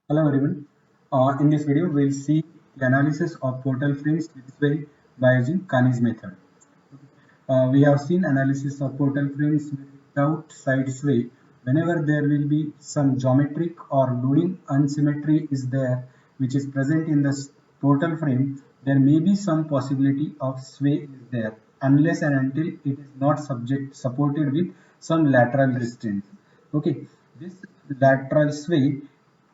Hello everyone. In this video, we'll see the analysis of portal frames with sway by using Kani's method. We have seen analysis of portal frames without side sway. Whenever there will be some geometric or loading unsymmetry is there, which is present in the portal frame, there may be some possibility of sway is there, unless and until it is not supported with some lateral restraints. Okay, this lateral sway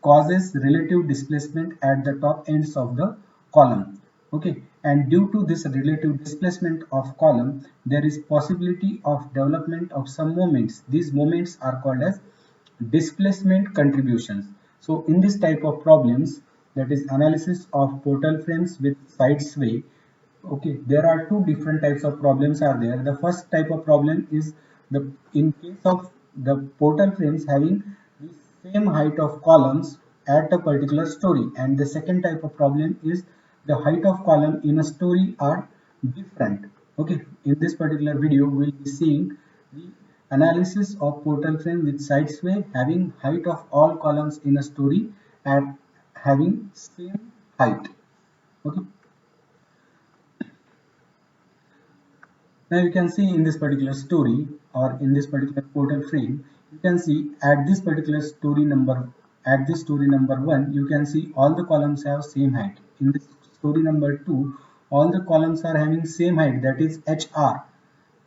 causes relative displacement at the top ends of the column. Okay, and due to this relative displacement of column, there is possibility of development of some moments. These moments are called as displacement contributions. So in this type of problems, that is analysis of portal frames with side sway. Okay, there are two different types of problems are there. The first type of problem is the in case of the portal frames having the same height of columns at a particular story, and the second type of problem is the height of column in a story are different. Okay, in this particular video we will be seeing the analysis of portal frame with side sway having height of all columns in a story at having same height. Okay. Now you can see in this particular story or in this particular portal frame, you can see at this particular story number, at this story number 1, you can see all the columns have same height. In this story number 2, all the columns are having same height, that is HR.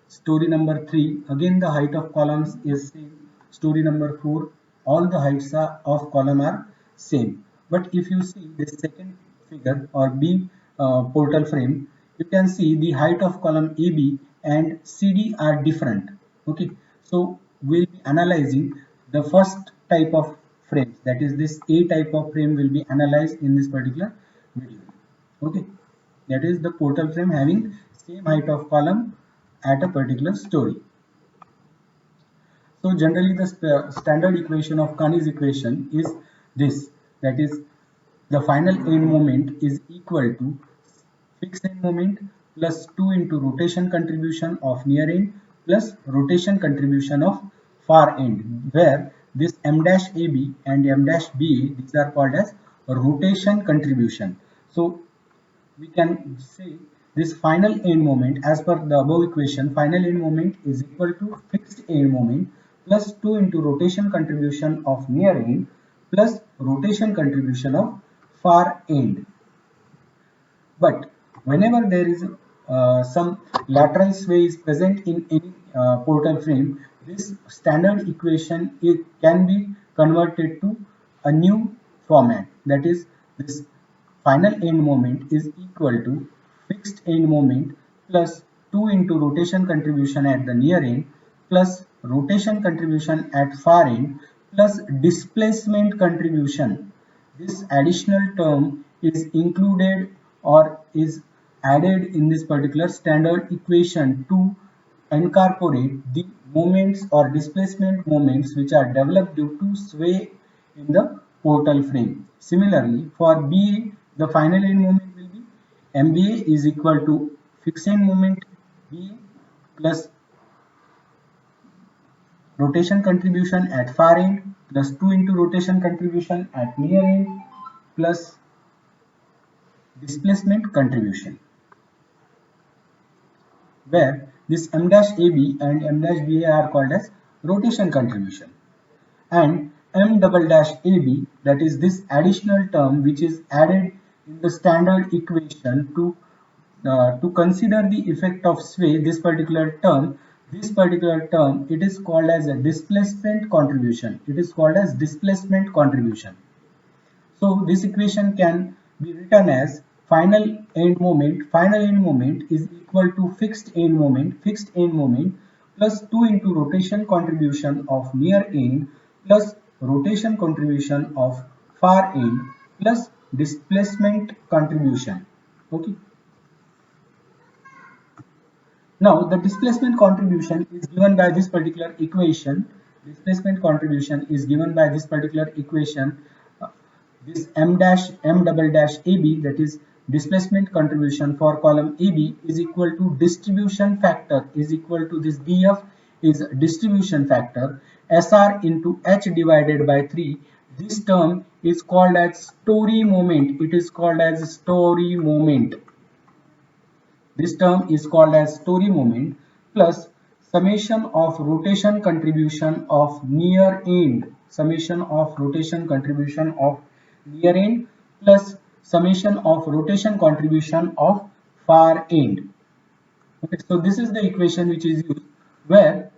Story number 3, again the height of columns is same. Story number 4, all the heights of column are same. But if you see this second figure or B portal frame, you can see the height of column AB and CD are different. Okay, so we'll be analyzing the first type of frame, that is this A type of frame will be analyzed in this particular video. Okay, that is the portal frame having same height of column at a particular story. So generally the standard equation of Kani's equation is this, that is the final end moment is equal to fixed end moment plus 2 into rotation contribution of near end plus rotation contribution of far end, where this m dash AB and m dash BA, these are called as rotation contribution. So we can say this final end moment, as per the above equation, final end moment is equal to fixed end moment plus 2 into rotation contribution of near end plus rotation contribution of far end. But whenever there is some lateral sway is present in any portal frame, this standard equation can be converted to a new format. That is, this final end moment is equal to fixed end moment plus 2 into rotation contribution at the near end plus rotation contribution at far end plus displacement contribution. This additional term is included or is added in this particular standard equation to incorporate the moments or displacement moments which are developed due to sway in the portal frame. Similarly, for BA, the final end moment will be MBA is equal to fixed end moment BA plus rotation contribution at far end plus 2 into rotation contribution at near end plus displacement contribution, where this m dash AB and m dash BA are called as rotation contribution, and m double dash AB, that is this additional term which is added in the standard equation to consider the effect of sway. This particular term, it is called as a displacement contribution. It is called as displacement contribution. So this equation can be written as final end moment. Final end moment is equal to fixed end moment. Fixed end moment plus 2 into rotation contribution of near end plus rotation contribution of far end plus displacement contribution. Okay. Now the displacement contribution is given by this particular equation. Displacement contribution is given by this particular equation. This m double dash AB, that is displacement contribution for column AB, is equal to distribution factor is equal to this DF is distribution factor SR into H divided by 3. This term is called as story moment. It is called as story moment. This term is called as story moment plus summation of rotation contribution of near end. Summation of rotation contribution of near end plus summation of rotation contribution of far end. Okay, so this is the equation which is used where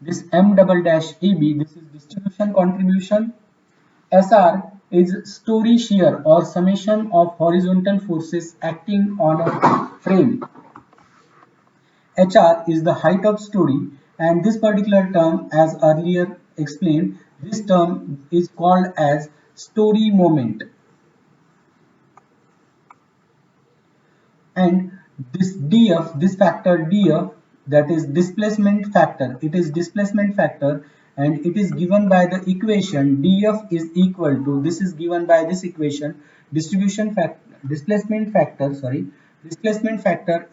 this m double dash EB, this is distribution contribution. SR is story shear or summation of horizontal forces acting on a frame. HR is the height of story, and this particular term, as earlier explained, this term is called as story moment. And this DF, this factor DF, that is displacement factor, it is displacement factor, and it is given by the equation DF is equal to, this is given by this equation, displacement factor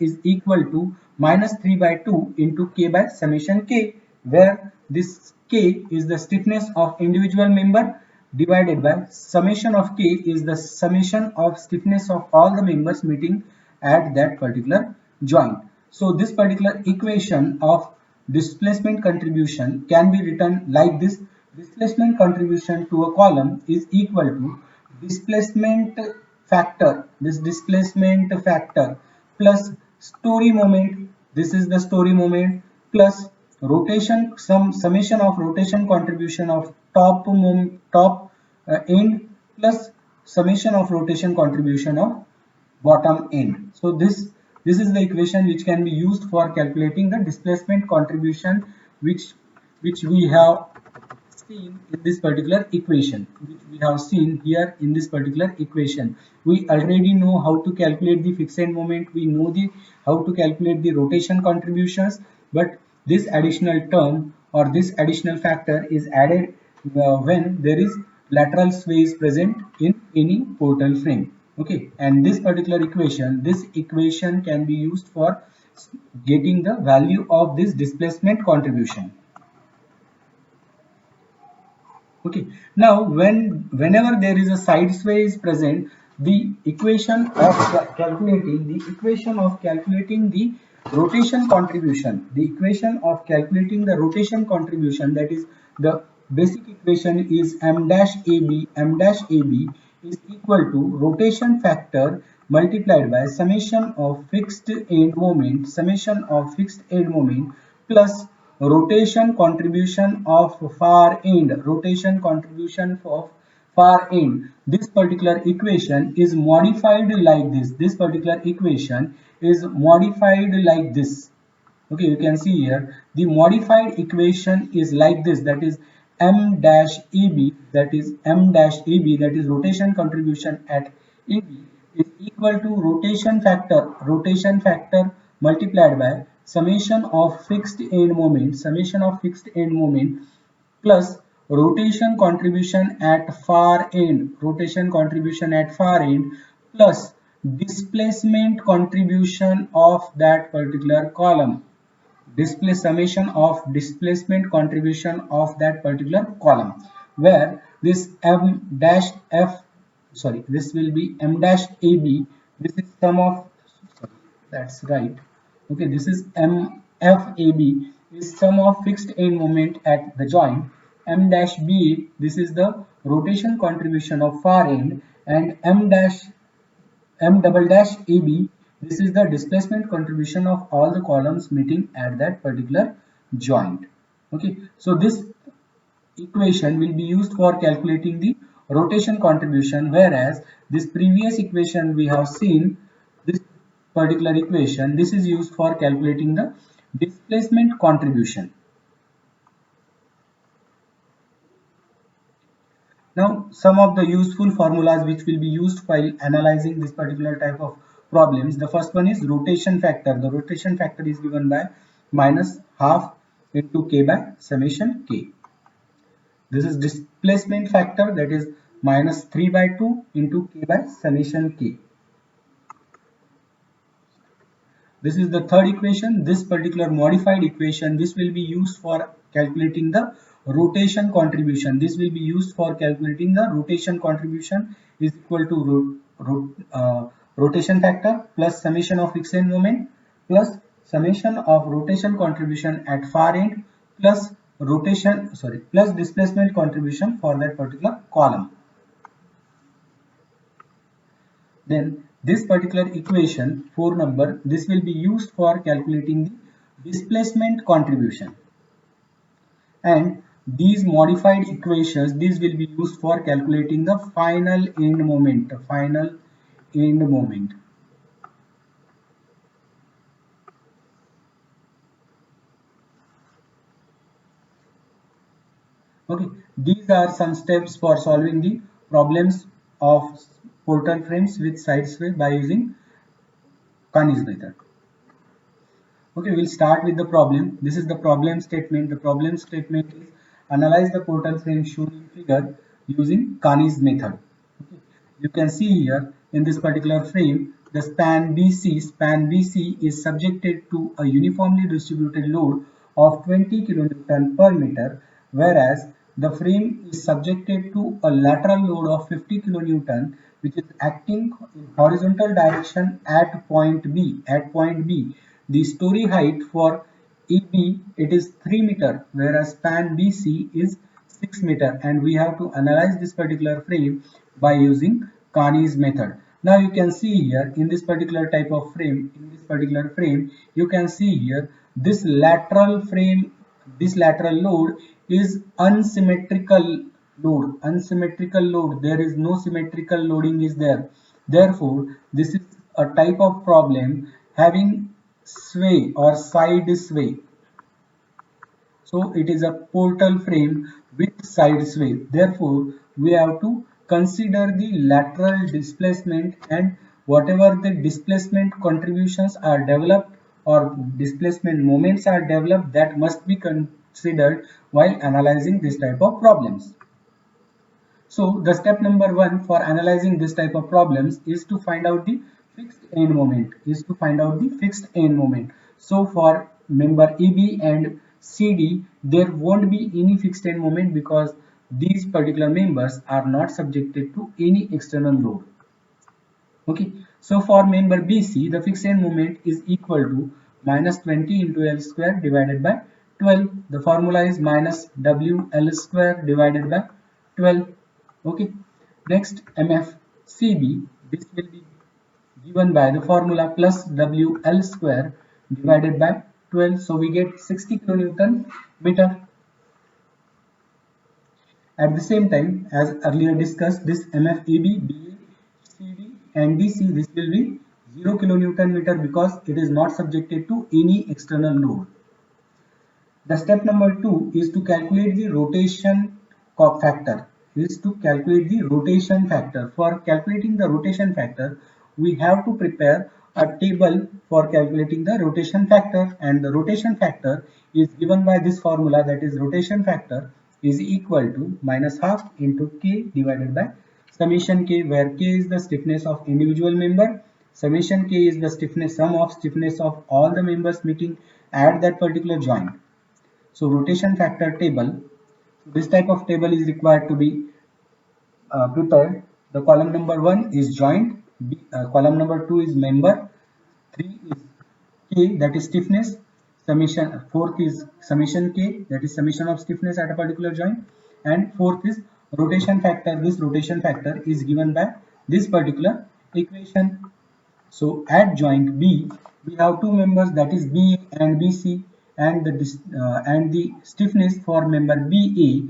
is equal to minus 3 by 2 into K by summation K, where this K is the stiffness of individual member divided by summation of K is the summation of stiffness of all the members meeting at that particular joint. So this particular equation of displacement contribution can be written like this. Displacement contribution to a column is equal to displacement factor, this displacement factor plus story moment, this is the story moment, plus rotation, some summation of rotation contribution of top end plus summation of rotation contribution of bottom end. So this is the equation which can be used for calculating the displacement contribution, which we have seen in this particular equation, which we have seen here in this particular equation. We already know how to calculate the fixed moment, we know the how to calculate the rotation contributions, but this additional term or this additional factor is added when there is lateral sway is present in any portal frame. Okay, and this equation can be used for getting the value of this displacement contribution. Okay, now whenever there is a side sway is present, the equation of calculating the rotation contribution, that is the basic equation is m dash AB is equal to rotation factor multiplied by summation of fixed end moment plus rotation contribution of far end. This particular equation is modified like this particular equation is modified like this. Okay, you can see here the modified equation is like this, that is m dash EB, that is rotation contribution at EB is equal to rotation factor multiplied by summation of fixed end moment plus rotation contribution at far end plus displacement contribution of that particular column, summation of displacement contribution of that particular column, where this m dash f sorry this will be m dash AB, this is sum of sorry, that's right. Okay, this is mfab is sum of fixed end moment at the joint. M dash B, this is the rotation contribution of far end, and M double dash AB, this is the displacement contribution of all the columns meeting at that particular joint. Okay, so this equation will be used for calculating the rotation contribution, whereas this previous equation we have seen, this particular equation, this is used for calculating the displacement contribution. Now, some of the useful formulas which will be used while analyzing this particular type of problems. The first one is rotation factor. The rotation factor is given by minus half into K by summation K. This is displacement factor, that is minus 3 by 2 into K by summation K. This is the third equation. This particular modified equation, this will be used for calculating the rotation contribution. This will be used for calculating the rotation contribution is equal to rotation factor plus summation of fixed end moment plus summation of rotation contribution at far end plus plus displacement contribution for that particular column. Then this particular equation 4 number, this will be used for calculating the displacement contribution, and these modified equations, these will be used for calculating the final end moment. Okay, these are some steps for solving the problems of portal frames with side sway by using Kani's method. Okay, we'll start with the problem. This is the problem statement. The problem statement is analyze the portal frame shown in figure using Kani's method. Okay. You can see here in this particular frame, the span BC is subjected to a uniformly distributed load of 20 kN per meter, whereas the frame is subjected to a lateral load of 50 kN, which is acting in horizontal direction at point B. The story height for EB, it is 3 meter, whereas span BC is 6 meter, and we have to analyze this particular frame by using Kani's method. Now you can see here in this particular type of frame, you can see here this lateral load is unsymmetrical load. There is no symmetrical loading is there. Therefore, this is a type of problem having sway or side sway. So it is a portal frame with side sway. Therefore, we have to consider the lateral displacement, and whatever the displacement contributions are developed or displacement moments are developed, that must be considered while analyzing this type of problems. So the step number 1 for analyzing this type of problems is to find out the fixed end moment. So for member EB and CD, there won't be any fixed end moment because these particular members are not subjected to any external load. Okay, so for member BC, the fixed end moment is equal to minus 20 into L square divided by 12. The formula is minus WL square divided by 12. Okay, next MFCB, this will be given by the formula plus WL square divided by 12. So we get 60 kilonewton meter. At the same time, as earlier discussed, this MFEB, BA, CD and DC, this will be 0 kilonewton meter because it is not subjected to any external load. The step number 2 is to calculate the rotation factor. For calculating the rotation factor, we have to prepare a table for calculating the rotation factor, and the rotation factor is given by this formula, that is rotation factor is equal to minus half into K divided by summation K, where K is the stiffness of individual member, summation K is the sum of stiffness of all the members meeting at that particular joint. So rotation factor table, this type of table is required to be prepared. The column number 1 is joint, column number 2 is member, 3 is K, that is stiffness, fourth is summation K, that is summation of stiffness at a particular joint, and fourth is rotation factor. This rotation factor is given by this particular equation. So at joint B, we have two members, that is BA and BC, and the stiffness for member BA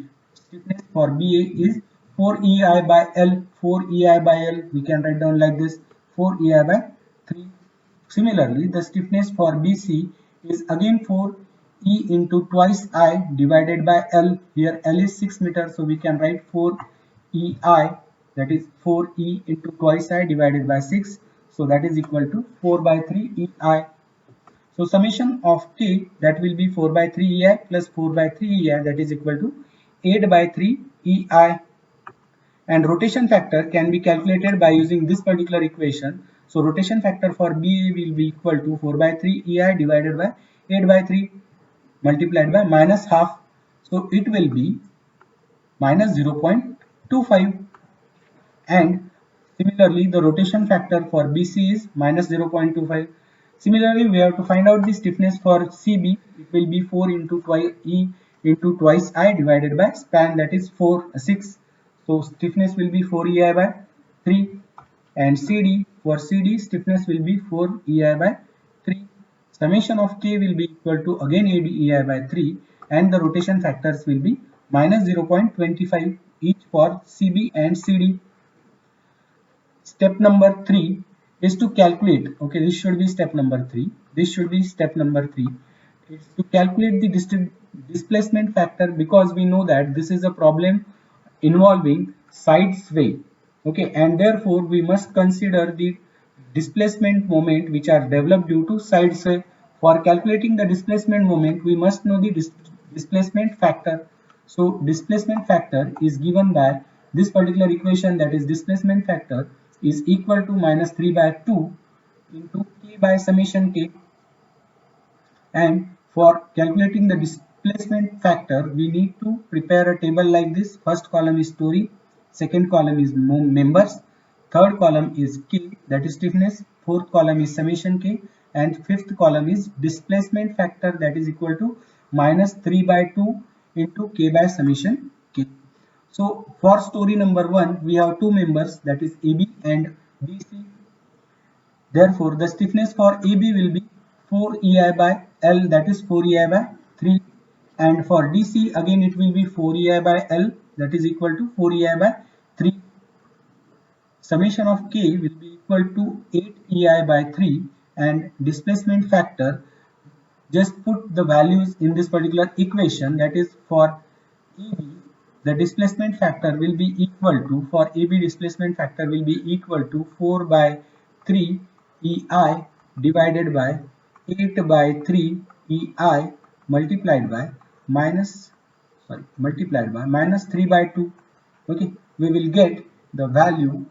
is 4EI by L. We can write down like this, 4EI by 3. Similarly, the stiffness for BC is again 4E into twice I divided by L. Here L is 6 meters, so we can write 4EI, that is 4E into twice I divided by 6. So that is equal to 4 by 3 EI. So summation of K, that will be 4 by 3 EI plus 4 by 3 EI, that is equal to 8 by 3 EI. And rotation factor can be calculated by using this particular equation. So rotation factor for BA will be equal to 4 by 3 EI divided by 8 by 3 multiplied by minus half. So it will be minus 0.25, and similarly the rotation factor for BC is minus 0.25. Similarly, we have to find out the stiffness for CB. It will be 4 into twice E into twice I divided by span, that is 6. So stiffness will be 4 EI by 3, and CD, for CD stiffness will be 4 EI by 3. Summation of K will be equal to again ADEI by 3, and the rotation factors will be minus 0.25 each for CB and CD. Step number 3 is to calculate. Okay, this should be step number 3. This should be step number 3. It's to calculate the displacement factor, because we know that this is a problem involving side sway. Okay, and therefore we must consider the displacement moment which are developed due to side sway. For calculating the displacement moment, we must know the displacement factor. So displacement factor is given by this particular equation, that is displacement factor is equal to minus 3 by 2 into k by summation k. And for calculating the displacement factor, we need to prepare a table like this. First column is story, second column is members, third column is k, that is stiffness, fourth column is summation k, and fifth column is displacement factor, that is equal to minus 3 by 2 into k by summation k. So for story number 1, we have two members, that is AB and BC. Therefore, the stiffness for AB will be 4 EI by L, that is 4 EI by 3, and for DC again it will be 4 EI by L, that is equal to 4 EI by 3. Summation of K will be equal to 8 EI by 3, and displacement factor, just put the values in this particular equation, that is for AB the displacement factor will be equal to, for AB displacement factor will be equal to 4 by 3 EI divided by 8 by 3 EI multiplied by minus 3 by 2. Okay, we will get the value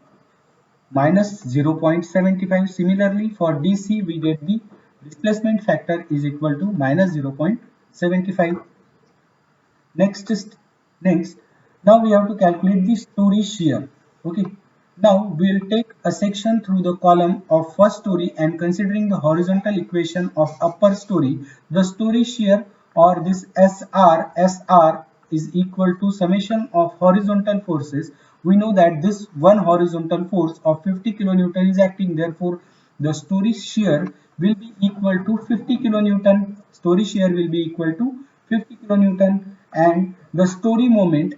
minus 0.75. Similarly, for DC we get the displacement factor is equal to minus 0.75. Next, now we have to calculate the story shear. Okay, now we will take a section through the column of first story, and considering the horizontal equation of upper story, the story shear, or this SR is equal to summation of horizontal forces. We know that this one horizontal force of 50 kilonewton is acting, therefore the story shear will be equal to 50 kilonewton. Story shear will be equal to 50 kilonewton, and the story moment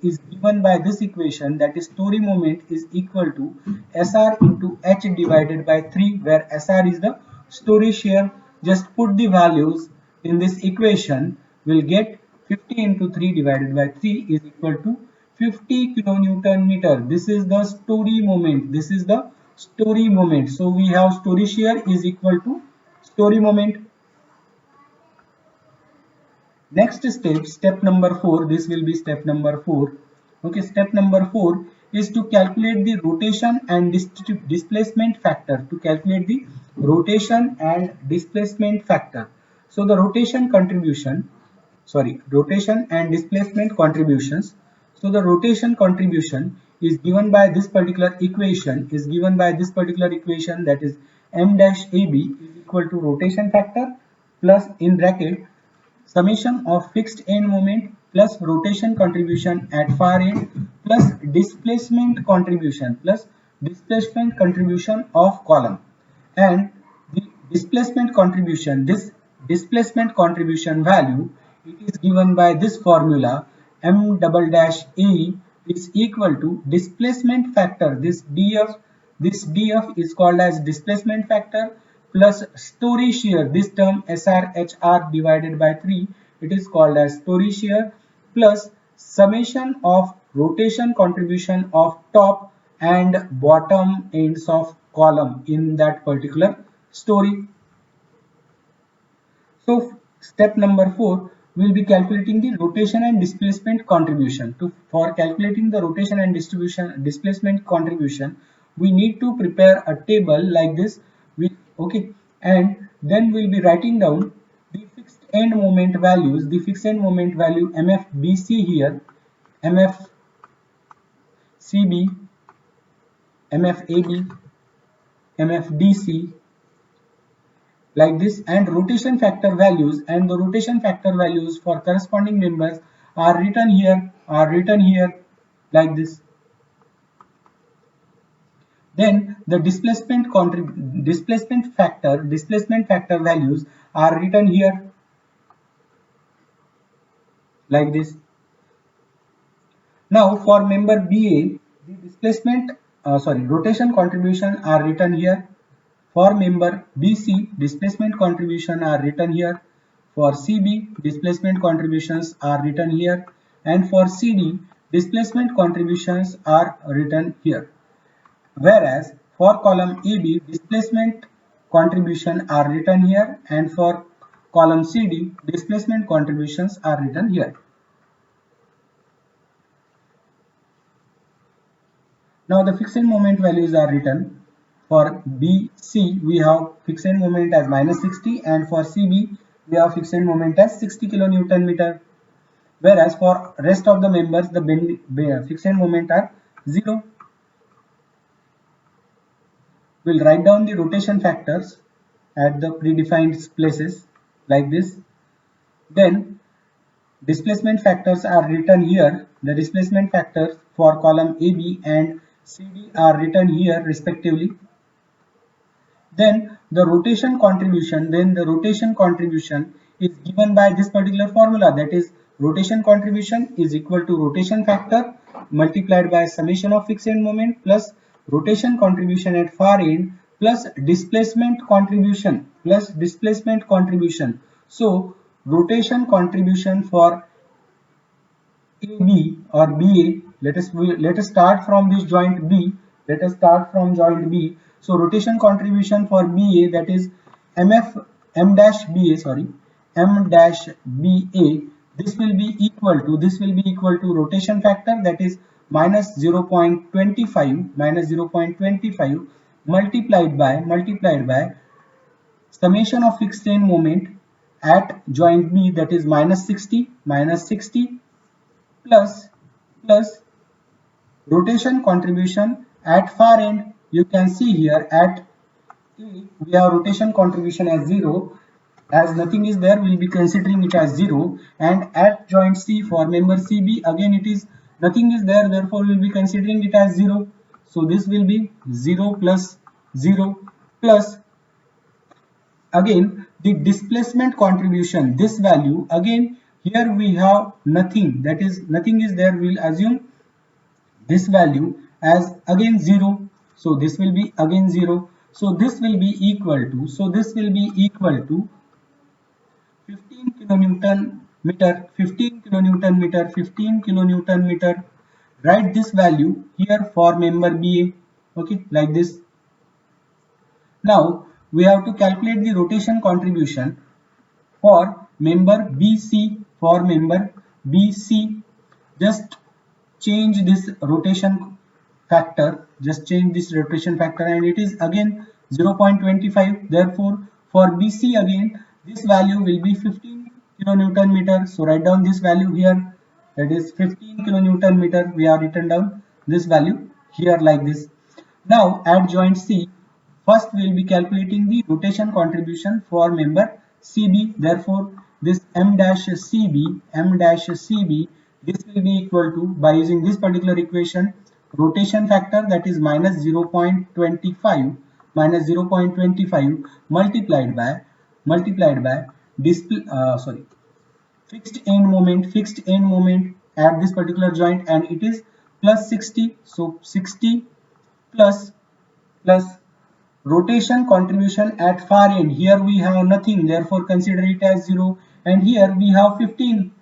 is given by this equation, that is story moment is equal to SR into H divided by 3, where SR is the story shear. Just put the values in this equation, will get 50 into 3 divided by 3 is equal to 50 kilonewton meter. This is the story moment. So we have story shear is equal to story moment. Next step number 4, this will be step number 4. Okay, step number 4 is to calculate the rotation and displacement factor. So the rotation and displacement contributions. So the rotation contribution is given by this particular equation, that is m dash AB is equal to rotation factor plus in bracket summation of fixed end moment plus rotation contribution at far end plus displacement contribution of column. And the this displacement contribution value, it is given by this formula, m double dash A is equal to displacement factor, this df is called as displacement factor, plus story shear, this term SRHR divided by 3, it is called as story shear, plus summation of rotation contribution of top and bottom ends of column in that particular story. So step number 4 will be calculating the rotation and displacement contribution. For calculating the rotation and displacement contribution, we need to prepare a table like this. And then we'll be writing down the fixed end moment values, the fixed end moment value MFBC here, MFCB, MFAB, MFDC, like this, and rotation factor values, and the rotation factor values for corresponding members are written here, like this. Then the displacement factor values are written here, like this. Now for member BA, the rotation contribution are written here. For member BC, displacement contribution are written here. For CB, displacement contributions are written here. And for CD, displacement contributions are written here. Whereas for column AB, displacement contribution are written here, and for column CD, displacement contributions are written here. Now the fixed moment values are written. For BC, we have fixed moment as -60, and for CB, we have fixed moment as 60 kilonewton meter. Whereas for rest of the members, the fixed moment are 0. We'll write down the rotation factors at the predefined places, like this. Then displacement factors are written here. The displacement factors for column AB and CD are written here respectively. Then the rotation contribution is given by this particular formula, that is rotation contribution is equal to rotation factor multiplied by summation of fixed end moment plus rotation contribution at far end plus displacement contribution. So rotation contribution for AB or BA, let us start from this joint B. So rotation contribution for BA, that is M dash BA, this will be equal to rotation factor, that is minus 0.25 multiplied by summation of fixed end moment at joint B, that is minus 60 plus rotation contribution at far end. You can see here at A we have rotation contribution as 0, as nothing is there we will be considering it as 0, and at joint C for member CB again it is nothing is there, therefore we will be considering it as 0. So this will be 0 plus 0 plus again the displacement contribution, this value again here we have nothing, that is nothing is there, we will assume this value as again 0. So this will be again 0. So this will be equal to 15 kilonewton meter. Write this value here for member BA, okay, like this. Now we have to calculate the rotation contribution for member BC. Just change this rotation factor, and it is again 0.25. Therefore for BC again this value will be 15 kilonewton meter. So write down this value here, that is 15 kilonewton meter. We have written down this value here, like this. Now at joint C, first we will be calculating the rotation contribution for member CB. Therefore this M dash CB, this will be equal to, by using this particular equation, rotation factor, that is minus 0.25 multiplied by fixed end moment at this particular joint, and it is plus 60. So 60 plus rotation contribution at far end, here we have nothing, therefore consider it as 0, and here we have 15,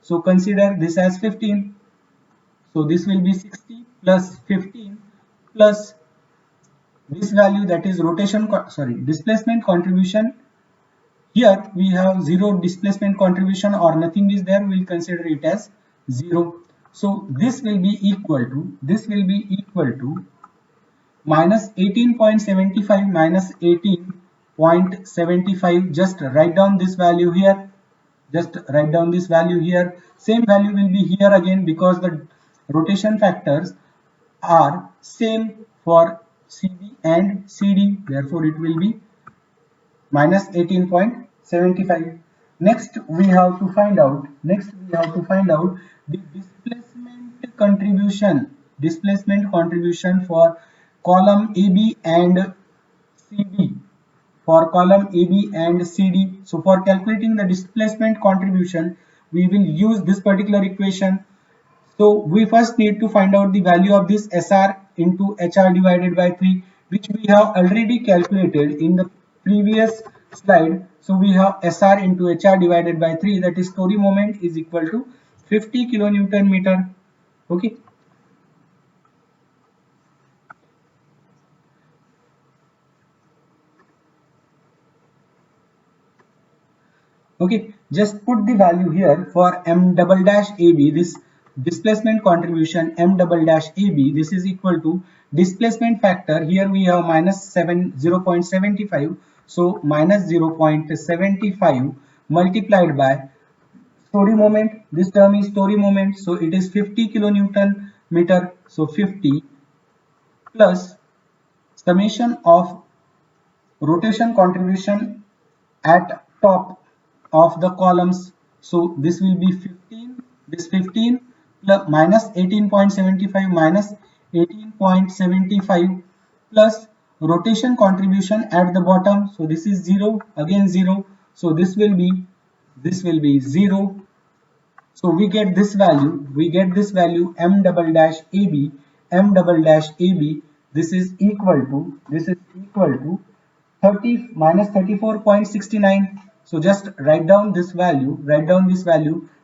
so consider this as 15. So this will be 60 plus 15 plus this value, that is displacement contribution. Here we have 0 displacement contribution or nothing is there, we will consider it as 0. So this will be equal to minus 18.75 minus 18 0.75. Just write down this value here. Just write down this value here. Same value will be here again because the rotation factors are same for CB and CD. Therefore, it will be minus 18.75. Next, we have to find out. The displacement contribution for column AB and CD. For column AB and CD. So for calculating the displacement contribution, we will use this particular equation. So we first need to find out the value of this SR into HR divided by 3, which we have already calculated in the previous slide. So we have SR into HR divided by 3, that is story moment is equal to 50 kilonewton meter. Okay. Okay, just put the value here for M double dash AB, this displacement contribution M double dash AB, this is equal to displacement factor. Here we have minus 0.75, so minus 0.75 multiplied by story moment. This term is story moment, so it is 50 kilonewton meter. So 50 plus summation of rotation contribution at top of the columns. So this will be 15, this 15 plus minus 18.75 minus 18.75 plus rotation contribution at the bottom. So this is 0, again 0. So this will be 0. So we get this value, M double dash AB, this is equal to 30 minus 34.69. So just write down this value,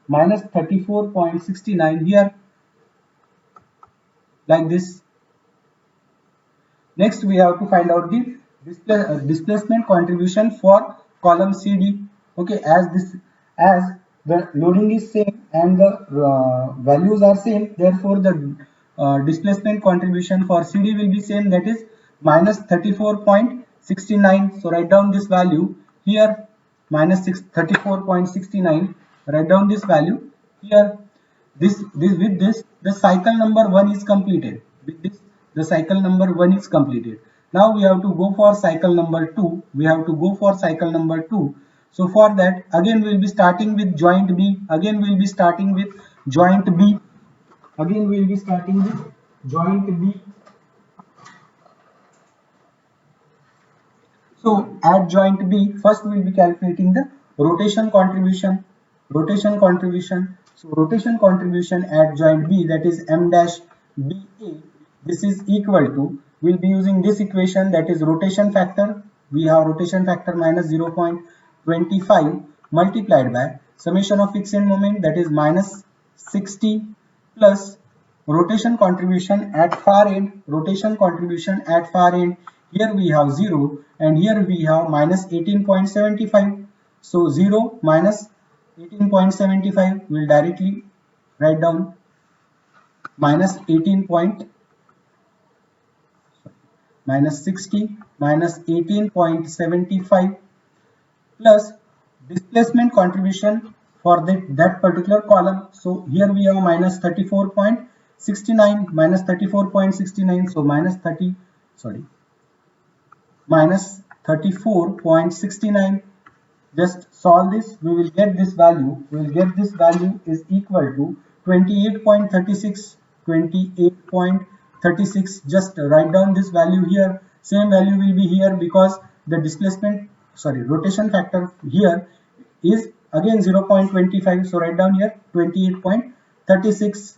minus 34.69 here, like this. Next, we have to find out the displacement contribution for column CD. Okay, as the loading is same and the values are same, therefore the displacement contribution for CD will be same, that is minus 34.69. So write down this value here, minus 34.69. Write down this value here. With this the cycle number 1 is completed. With this the cycle number 1 is completed. Now we have to go for cycle number 2. So for that, again we will be starting with joint B. So at joint B, first we will be calculating the rotation contribution. So rotation contribution at joint B, that is M dash BA. This is equal to, we'll be using this equation, that is rotation factor. We have rotation factor minus 0.25 multiplied by summation of fixed end moment, that is minus 60 plus rotation contribution at far end. Here we have 0 and here we have minus 18.75. So 0 minus 18.75 will directly write down minus 60 minus 18.75 plus displacement contribution for that particular column. So here we have minus 34.69, so minus 34.69. Just solve this, we will get this value. Is equal to 28.36. Just write down this value here. Same value will be here because the rotation factor here is again 0.25. So write down here 28.36,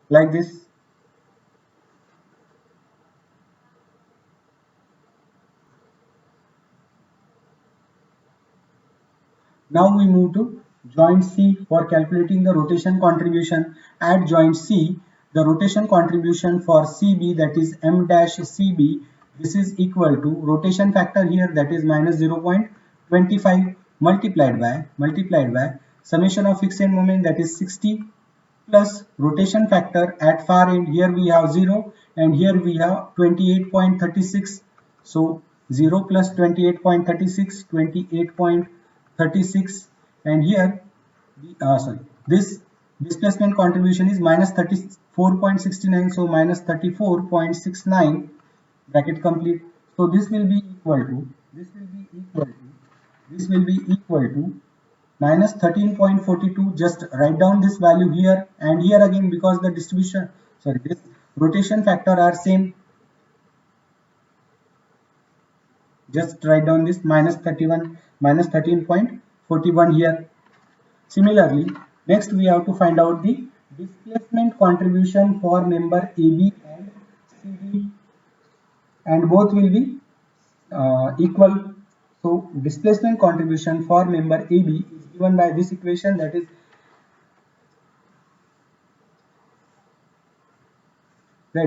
like this. Now we move to joint C for calculating the rotation contribution. At joint C, the rotation contribution for CB, that is M dash CB, this is equal to rotation factor here, that is minus 0.25 multiplied by summation of fixed end moment, that is 60 plus rotation factor at far end. Here we have 0 and here we have 28.36. So 0 plus 28.36, 28.36, and here this displacement contribution is minus 34.69, so minus 34.69, bracket complete. So this will be equal to minus 13.42. Just write down this value here and here again, because the this rotation factor are same. Just write down this minus 13.41 here. Similarly, next we have to find out the displacement contribution for member AB and CD, and both will be equal. So displacement contribution for member AB is given by this equation, that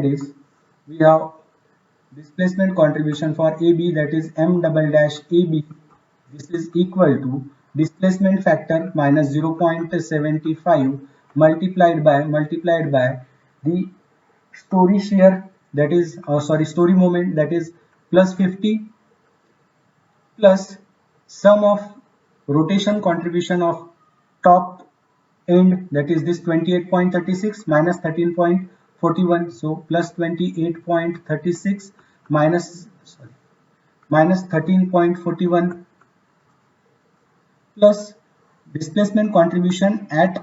is we have displacement contribution for AB, that is m double dash AB. This is equal to displacement factor minus 0.75 multiplied by the story shear, that is story moment, that is plus 50, plus sum of rotation contribution of top end, that is this 28.36 minus 13.41, so plus 28.36 minus 13.41, plus displacement contribution at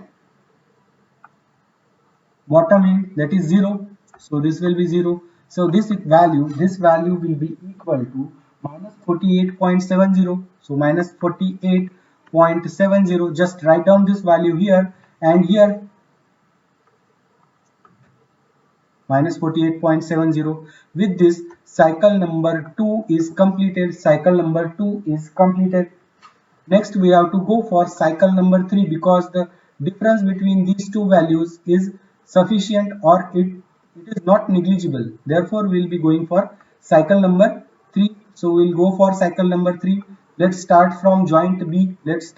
bottom end, that is 0, so this will be 0. So this value will be equal to minus 48.70, so minus 48.70. just write down this value here and here, minus 48.70. With this, cycle number 2 is completed. Next we have to go for cycle number 3, because the difference between these two values is sufficient, or it is not negligible. Therefore we will be going for cycle number 3. So we will go for cycle number 3. Let's start from joint B. Again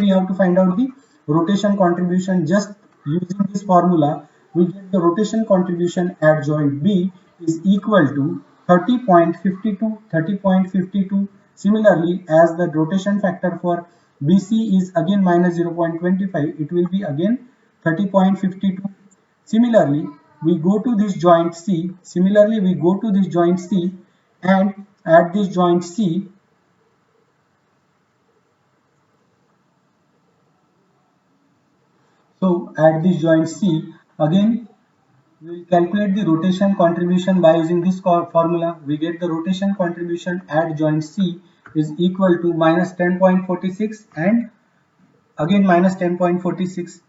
we have to find out the rotation contribution. Just using this formula, we get the rotation contribution at joint B is equal to 30.52. Similarly, as the rotation factor for BC is again minus 0.25, it will be again 30.52. Similarly, we go to this joint C. And at this joint C, again we will calculate the rotation contribution by using this formula. We get the rotation contribution at joint C is equal to minus 10.46 and again minus 10.46.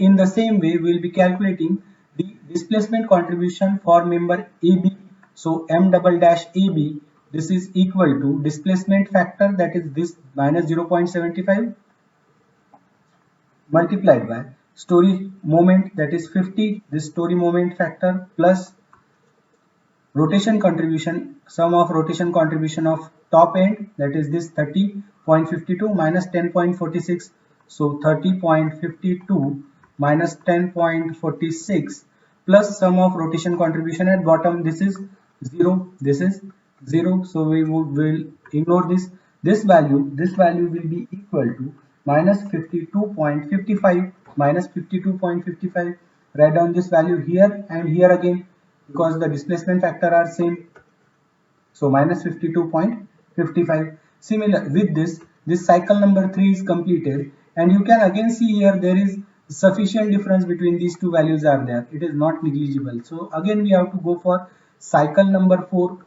In the same way, we will be calculating the displacement contribution for member AB. So m double dash AB, this is equal to displacement factor, that is this minus 0.75 multiplied by story moment, that is 50, this story moment factor, plus rotation contribution, sum of rotation contribution of top end, that is this 30.52 minus 10.46, so 30.52 minus 10.46, plus sum of rotation contribution at bottom, this is 0, so we will ignore this value will be equal to minus 52.55. Write down this value here and here again, because the displacement factor are same, so minus 52.55. Similar with this cycle number 3 is completed, and you can again see here there is sufficient difference between these two values are there. It is not negligible. So again we have to go for cycle number 4.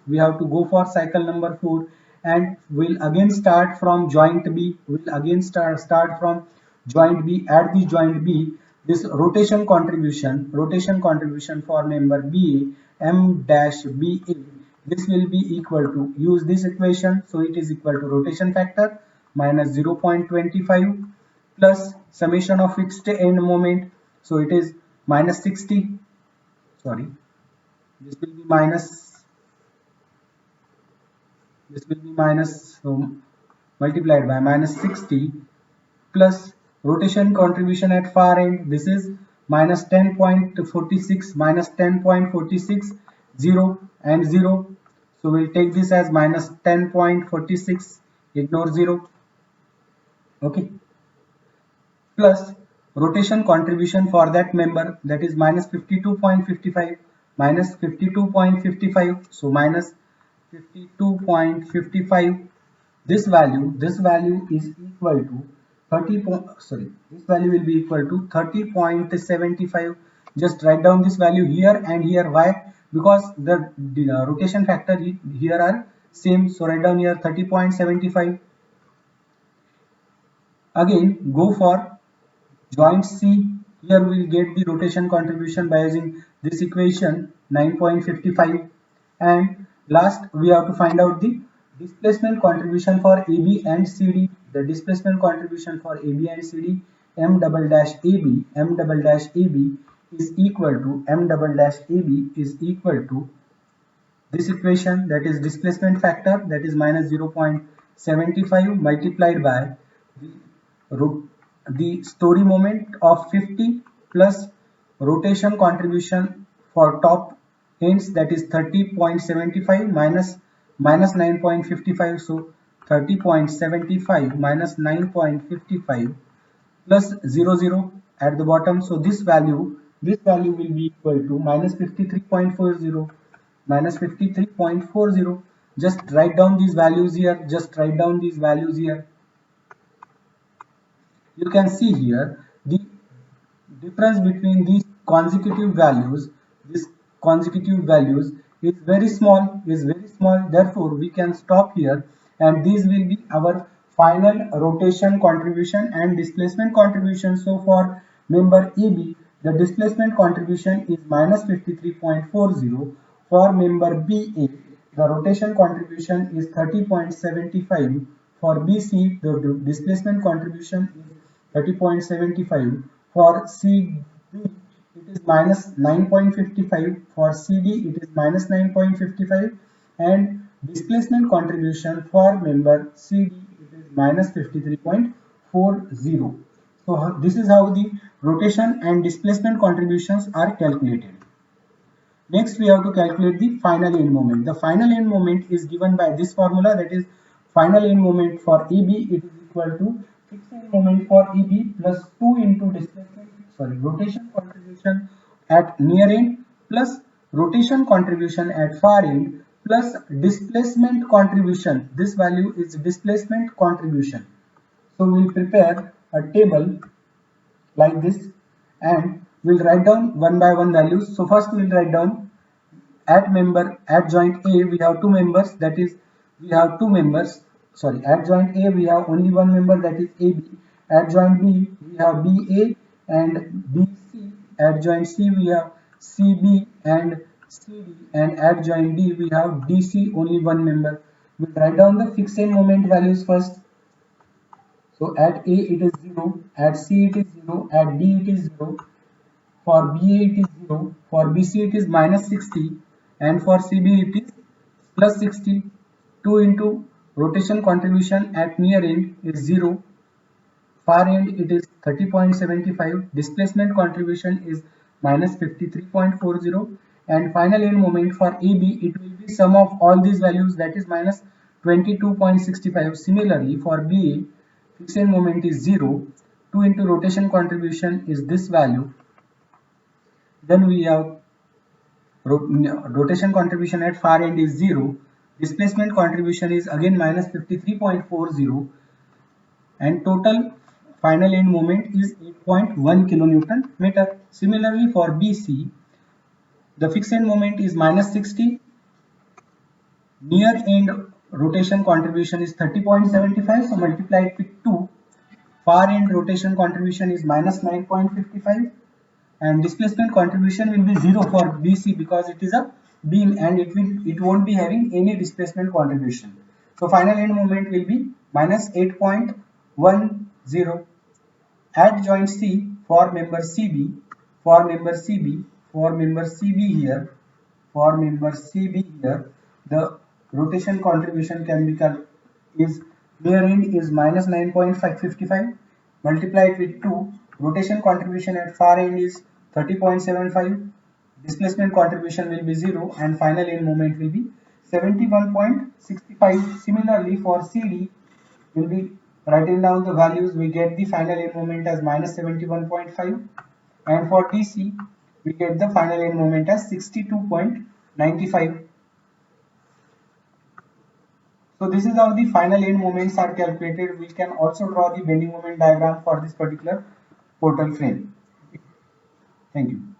And we'll again start from joint B. At the joint B, this rotation contribution for member BA, m dash BA, this will be equal to, use this equation, so it is equal to rotation factor minus 0.25 plus summation of fixed end moment, so it is minus 60, this will be minus, so multiplied by minus 60, plus rotation contribution at far end, this is minus 10.46, 0 and 0, So we'll take this as minus 10.46, ignore 0. Okay. Plus rotation contribution for that member, that is minus 52.55, minus 52.55. So minus 52.55. This value is equal to 30 sorry, this value will be equal to 30.75. Just write down this value here and here. Why? Because the rotation factor here are same, so write down here 30.75. Again go for joint C. Here we will get the rotation contribution by using this equation 9.55. And last we have to find out the displacement contribution for AB and CD. The displacement contribution for AB and CD, M double dash AB, M double dash AB is equal to M double dash AB is equal to this equation, that is displacement factor, that is minus 0.75 multiplied by the story moment of 50 plus rotation contribution for top ends, that is 30.75 minus 9.55. So 30.75 minus 9.55 plus 00 at the bottom. So this value will be equal to minus 53.40, minus 53.40. Just write down these values here. You can see here the difference between these consecutive values. These consecutive values is very small. Therefore we can stop here, and these will be our final rotation contribution and displacement contribution. So for member AB, the displacement contribution is minus 53.40. For member BA, the rotation contribution is 30.75. For BC, the displacement contribution is 30.75. For CD, it is minus 9.55. For CD, it is minus 9.55. And displacement contribution for member CD, it is minus 53.40. So this is how the rotation and displacement contributions are calculated. Next, we have to calculate the final end moment. The final end moment is given by this formula, that is final end moment for EB, it is equal to fixed end moment for EB plus 2 into rotation contribution at near end plus rotation contribution at far end plus displacement contribution. This value is displacement contribution. So we will prepare a table like this, and we'll write down one by one values. So first we'll write down at joint A we have two members, that is we have two members. Sorry, at joint A we have only one member, that is AB. At joint B we have BA and BC. At joint C we have CB and CD, and at joint D we have DC, only one member. We'll write down the fixed end moment values first. So at A it is 0, at C it is 0, at D it is 0, for BA it is 0, for BC it is minus 60, and for CB it is plus 60. 2 into rotation contribution at near end is 0, far end it is 30.75, displacement contribution is minus 53.40, and final end moment for AB, it will be sum of all these values, that is minus 22.65. Similarly for BA, fixed end moment is 0, 2 into rotation contribution is this value. Then we have rotation contribution at far end is 0, displacement contribution is again minus 53.40, and total final end moment is 8.1 kilonewton meter. Similarly for BC, the fixed end moment is minus 60, near end rotation contribution is 30.75, so multiply it with 2. Far end rotation contribution is minus 9.55, and displacement contribution will be 0 for BC because it is a beam and it won't be having any displacement contribution. So final end moment will be minus 8.10. At joint C for member CB, here, the rotation contribution can be is near end is minus 9.555, multiply it with 2. Rotation contribution at far end is 30.75, displacement contribution will be 0, and final end moment will be 71.65. Similarly, for CD, we'll be writing down the values. We get the final end moment as minus 71.5, and for DC, we get the final end moment as 62.95. So this is how the final end moments are calculated. We can also draw the bending moment diagram for this particular portal frame. Thank you.